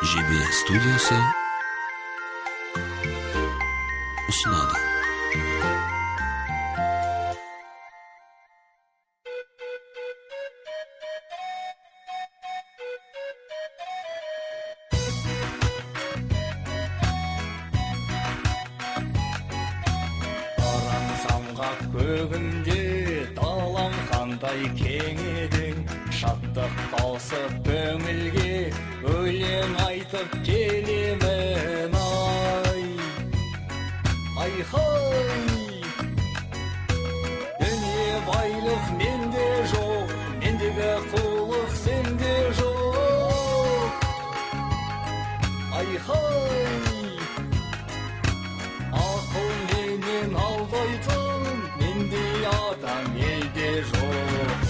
JB Studiosi sunadi. Көгінде далам қандай кең едің, шаттық тауысып көңілге өлең айтып келемін ай-хай. Дүние байлық менде жоқ, мендегі қулық сенде жоқ, ай-хай. Ақыл менен алдайтын мендей адам елде жоқ,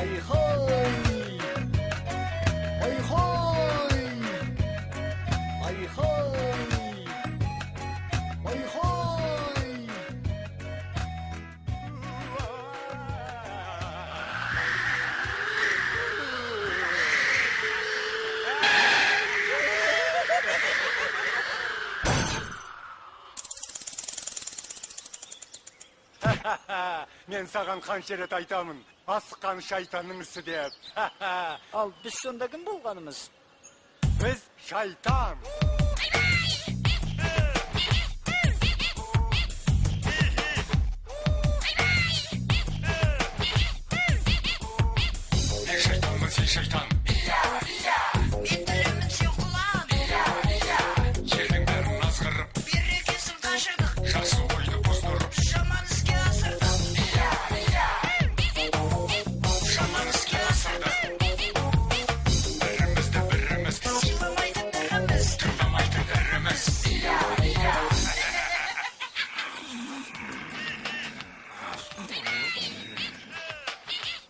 ай-хай, ай-хай, ай-хай, ай-хай. Мен саған қанша рет айтамын, асыққан шайтанның ісі деп. Ал біз сонда кім болғанымыз? Біз шайтан. Мен шайтанмын, сен шайтан. Мен дүремін, сен құлан. Жердің бәрін азғырып, Берекесін қашырдық, жақсы ойды бұздырып, жаман іске асырдық. жаман іске асырдық. Бірімізді біріміз, Сыйламайды біріміз. тыңдамайды біріміз.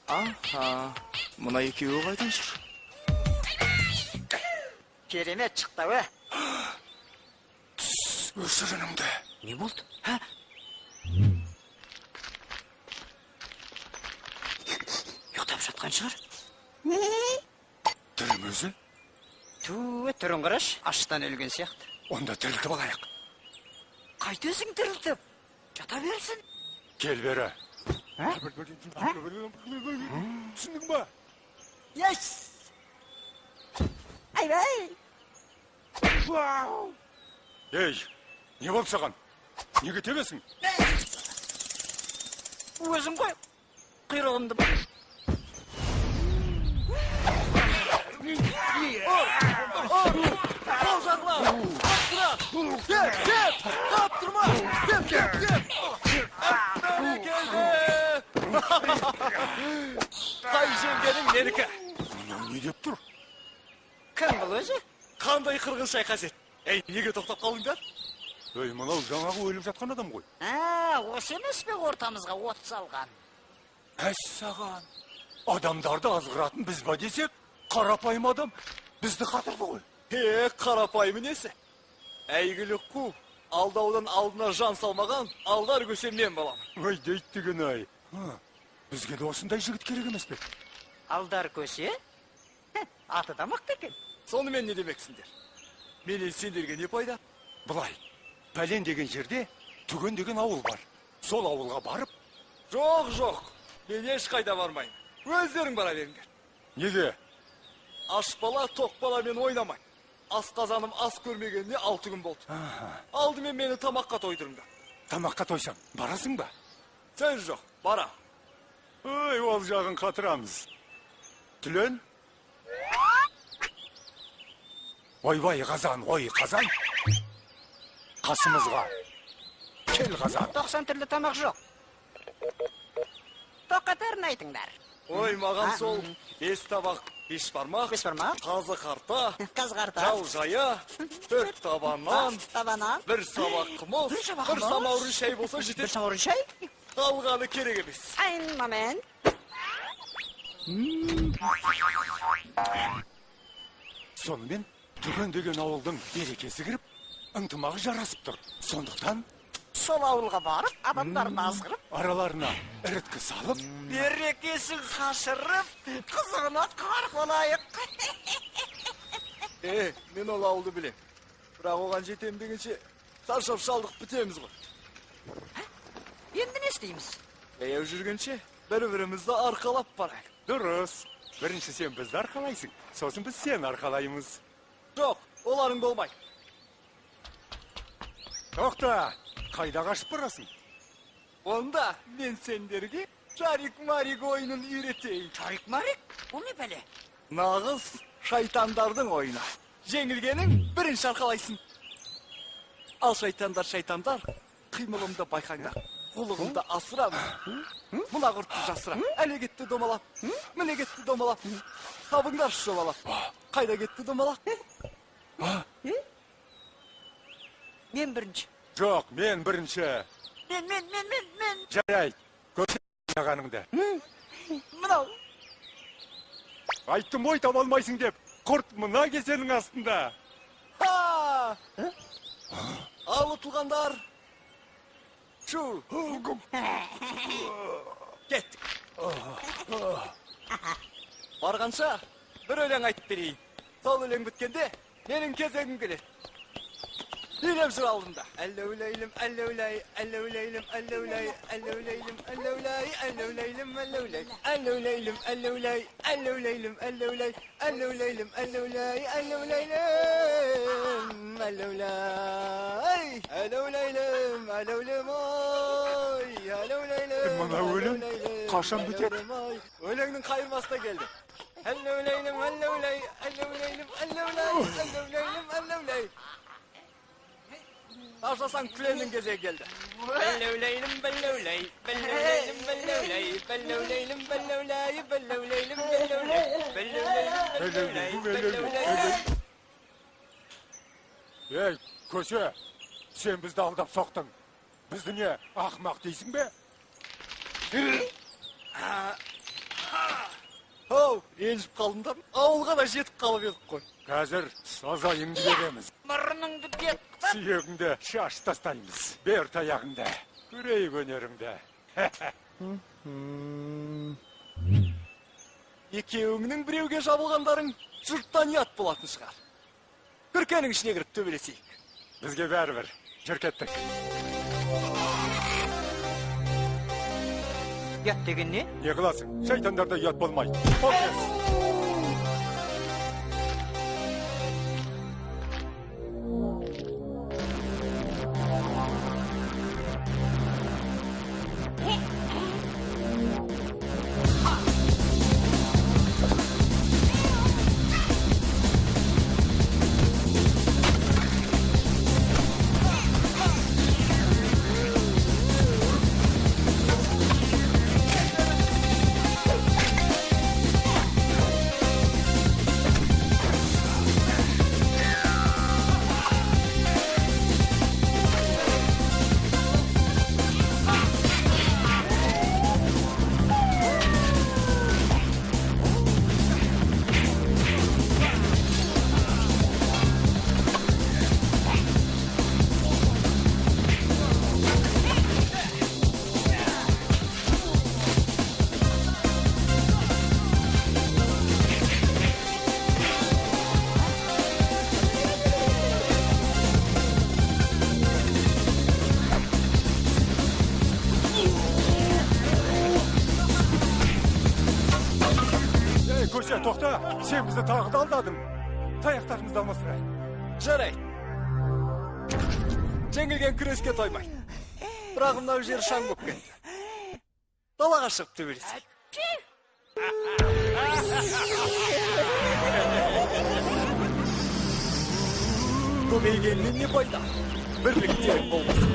Аха, мына екеуі қайдан жүр? Керемет шықты, Өшір үніңді. Не болды? Ха? Ұйықтап жатқан шығар? Түрім өзі, Түрін қараш, аштан өлген сияқты. онда тірілтіп алайық. Қайтесің тірілтіп? Жата берсін. Кел бері. Ә? Түсіндің ба? Yes! Ай-бай! Ей, не болды саған? Неге тебесің? Өзің қой, құйрығымды бұл. Ол жағыла! Кеп! Таптырма! Кеп! Бәрекелді! Қай жеңгенің менікі? Мынау не деп тұр? Кім бұл өзі? Қандай қырғын шайқас еді? Ей, неге тоқтап қалдыңдар? Ей, мынау жаңағы өліп жатқан адам ғой. Осы емес пе ортамызға от салған? Саған. Адамдарды азғыратын біз ба десек, қарапайым адам бізді қатырды ғой. Қарапайым несі? Әйгілі қу, алдаудан алдына жан салмаған, алдар көсе мен балам. Ой, дейт деген ай. Бізге де осындай жігіт керек емес пе? Алдар көсе? Аты да мықты екен. Сонымен не демексіңдер? Менен сендерге не пайда? Былай, пәлен деген жерде түген деген ауыл бар. Сол ауылға барып, Жоқ, мен ешқайда бармайын. Өздерің бара беріңдер. неге? Аш бала, тоқ бала мен ойнамайын. Ас қазаным ас көрмегеніне 6 күн болды. Алдымен мені тамаққа тойдырыңдар. Тамаққа тойсам, барасың ба? Сен жоқ, бара. Ой, ол жағын қатырамыз. Түлен? Ойбай қазан, ой қазан. Қасымызға. Кел қазан. 90 түрлі тамақ жоқ. Тоқатарын айтыңдар. Ой, маған сол 5 табақ, 5 бармақ, 5 бармақ, қазы қарта, қазғарта, жау жая, 4 табаннан, табана, 1 сабақ қымыз, 1 самаурын шай болса 1 жетеді. самаурын шай. Қалғаны керек емес. Айн момент. Сонымен түген деген ауылдың берекесі кіріп, ынтымағы жарасып тұр. Сондықтан Сол ауылға барып, адамдарын азғырып, араларына іріткі салып, берекесін қашырып, қызығына қарқ болайық. Мен ол ауылды білем. Бірақ оған жетем дегенше шаршап шалдық бітеміз ғой. Енді не істейміз? Жаяу жүргенше бір-бірімізді арқалап барайық. Дұрыс. Бірінші сен бізді арқалайсың, сосын біз сен арқалаймыз. Жоқ, оларың болмай. Тоқта, қайда қашып барасың? Онда мен сендерге Жарик-Марик ойынын үйретейін. Жарик-Марик? Бұл не бәле? Нағыз шайтандардың ойыны. Жеңілгенің бірінші арқалайсың. Ал шайтандар, қимылымды байқаңдар. Құлығымды асырамын. Мұна құртты жасыра. Әле кетті домалап. Міне кетті домалап. Табыңдар шолалап. Қайда кетті домалап? Мен бірінші. Жоқ, мен бірінші. Мен. Жарай, көрсет ағаныңды. Мынау. Айттым ой таба алмайсың деп, құрт мына кесенің астында. Ал ұтылғандар. Шу. Кеттік. Барғанша бір өлең айтып берейін. Сол өлең біткенде менің кезегім келеді. Билеп жүр алдымда. Әллеулейлім, әллеулей, әллеулейлім, әллеулей, әллеулейлім, әллеулей, әллеулейлім, әллеулей, әллеулейлім, әллеулей, әллеулейлім, әллеулей, әллеулейлім, әллеулей, әллеулейлім, әллеулей, әллеулейлім, әллеулем ой, әллеулейлім. Мына өлең қашан бітеді? Өлеңнің қайырмасына келді. Әллеулейлім, әллеулей, әллеулейлім, әллеулей, әллеулейлім, әллеулей. Ашасаң күленің кезегі келді. Бәллеулейлім, бәллеулей, бәллеулейлім, бәллеулей, бәллеулейлім, бәллеулей, бәллеулейлім, бәллеулей, бәллеулейлім, бәллеулей. Ей, көше, сен бізді алдап соқтың. Бізді не, ақымақ дейсің бе? Оу, ренжіп қалдым да, ауылға да жетіп қалып едік қой. Қазір сазайыңды береміз. Мұрныңды бет қып. Сүйегіңді шаш тастаймыз. Бер таяғыңды, көрейік өнеріңді. Екеуіңнің біреуге жабылғандарың жұрттан ұят болатын шығар. Күркенің ішіне кіріп төбелесейік. Бізге бәрібір, жүр кеттік. Ұят деген не? Не қыласың? Шайтандарда ұят болмайды. Көше, тоқта, сен бізді тағы да алдадың. Таяқтарымызды алмасыра. Жарайды. Жеңілген күреске тоймайды. Бірақ мынау жер шаң болып кетті. Далаға шығып төбелесейік. Көбейгеннен не пайда? Бірлікте болмасын.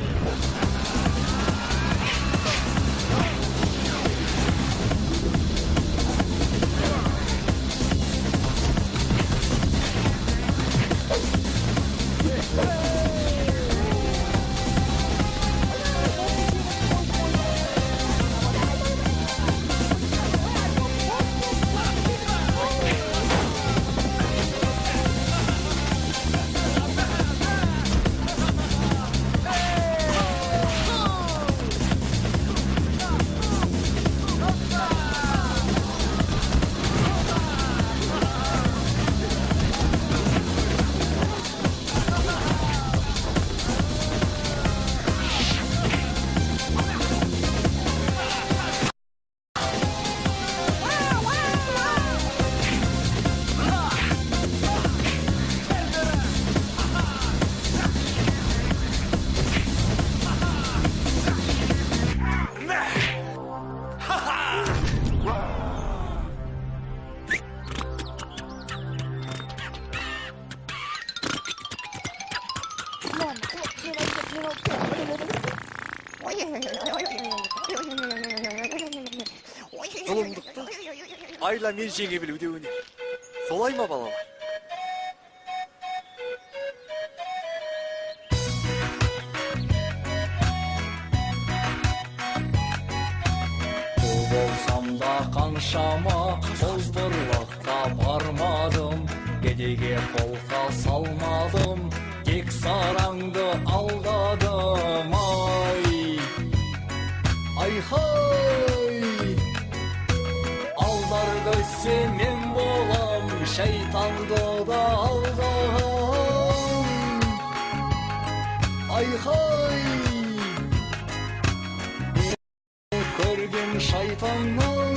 Зұлымдықты айла мен жеңе білу деуіне. Солай ма балалар? Бұл болсам да қаншама озбырлыққа бармадым, кедейге қолқа салмадым, тек сараңды алдадым. Ай-хай! Алдар көзсе мен болам, шайтанды да алдам. Ай-хай! Көрген шайтаннан